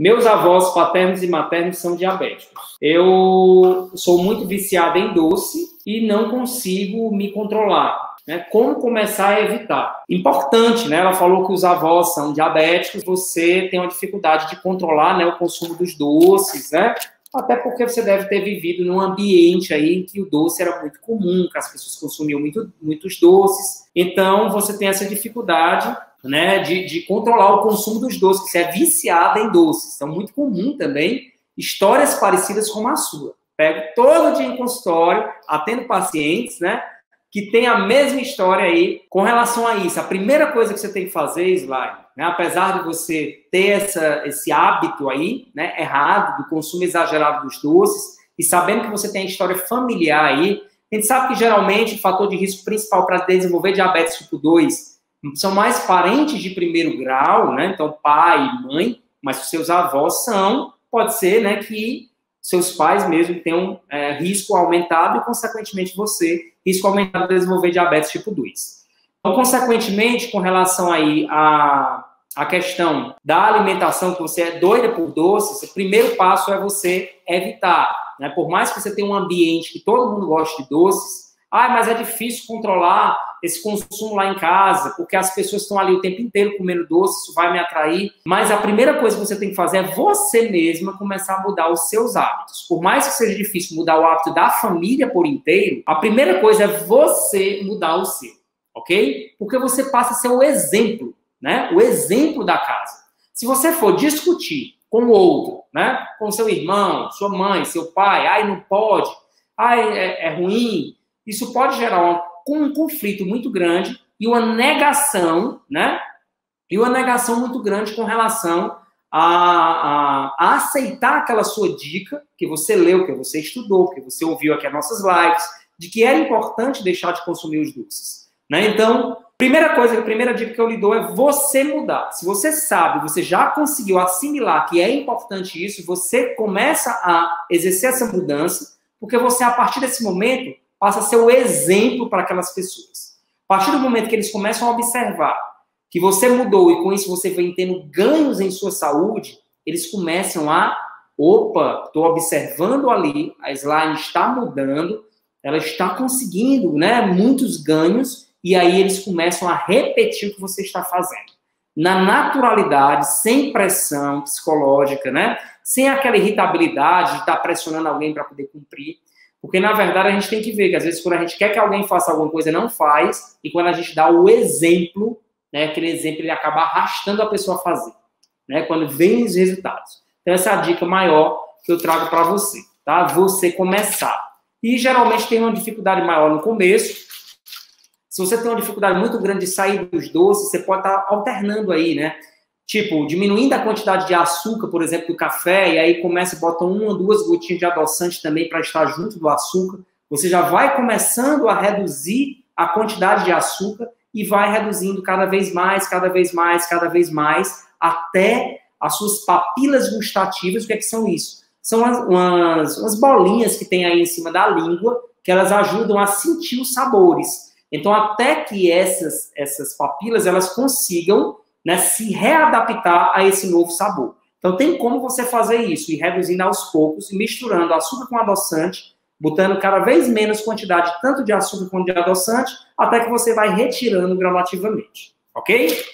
Meus avós paternos e maternos são diabéticos. Eu sou muito viciada em doce e não consigo me controlar. Né? Como começar a evitar? Importante, né? Ela falou que os avós são diabéticos, você tem uma dificuldade de controlar, né, o consumo dos doces, né? Até porque você deve ter vivido num ambiente aí em que o doce era muito comum, que as pessoas consumiam muitos doces. Então, você tem essa dificuldade, né, de controlar o consumo dos doces, que você é viciada em doces. Então, muito comum também histórias parecidas com a sua. Pego todo dia em consultório, atendo pacientes, né, que tem a mesma história aí com relação a isso. A primeira coisa que você tem que fazer, Slime, né, apesar de você ter esse hábito aí, né, errado, do consumo exagerado dos doces, e sabendo que você tem a história familiar aí, a gente sabe que geralmente o fator de risco principal para desenvolver diabetes tipo 2 são mais parentes de primeiro grau, né, então pai e mãe, mas os seus avós são, pode ser, né, que seus pais mesmo tenham risco aumentado e, consequentemente, você, risco aumentado de desenvolver diabetes tipo 2. Então, consequentemente, com relação aí à questão da alimentação, que você é doida por doces, o primeiro passo é você evitar, né? Por mais que você tenha um ambiente que todo mundo gosta de doces, mas é difícil controlar esse consumo lá em casa, porque as pessoas estão ali o tempo inteiro comendo doce, isso vai me atrair. Mas a primeira coisa que você tem que fazer é você mesma começar a mudar os seus hábitos. Por mais que seja difícil mudar o hábito da família por inteiro, a primeira coisa é você mudar o seu, ok? Porque você passa a ser o exemplo, né? O exemplo da casa. Se você for discutir com o outro, né? Com seu irmão, sua mãe, seu pai, não pode, é ruim, isso pode gerar um conflito muito grande e uma negação, né? E uma negação muito grande com relação a aceitar aquela sua dica que você leu, que você estudou, que você ouviu aqui as nossas lives, de que era importante deixar de consumir os doces, né? Então, a primeira dica que eu lhe dou é você mudar. Se você sabe, você já conseguiu assimilar que é importante isso, você começa a exercer essa mudança, porque você, a partir desse momento, passa a ser o exemplo para aquelas pessoas. A partir do momento que eles começam a observar que você mudou e com isso você vem tendo ganhos em sua saúde, eles começam estou observando ali, a Slime está mudando, ela está conseguindo, né, muitos ganhos, e aí eles começam a repetir o que você está fazendo. Na naturalidade, sem pressão psicológica, né, sem aquela irritabilidade de estar pressionando alguém para poder cumprir. Porque, na verdade, a gente tem que ver que, às vezes, quando a gente quer que alguém faça alguma coisa, não faz, e quando a gente dá o exemplo, né, aquele exemplo, ele acaba arrastando a pessoa a fazer, né, quando vem os resultados. Então, essa é a dica maior que eu trago para você, tá? Você começar. E, geralmente, tem uma dificuldade maior no começo. Se você tem uma dificuldade muito grande de sair dos doces, você pode estar alternando aí, né? Tipo, diminuindo a quantidade de açúcar, por exemplo, do café, e aí começa e bota 1 ou 2 gotinhas de adoçante também para estar junto do açúcar. Você já vai começando a reduzir a quantidade de açúcar e vai reduzindo cada vez mais, cada vez mais, cada vez mais, até as suas papilas gustativas. O que é que são isso? São umas bolinhas que tem aí em cima da língua, que elas ajudam a sentir os sabores. Então, até que essas papilas, elas consigam, né, se readaptar a esse novo sabor. Então, tem como você fazer isso, e reduzindo aos poucos, misturando açúcar com adoçante, botando cada vez menos quantidade, tanto de açúcar quanto de adoçante, até que você vai retirando gradativamente, ok?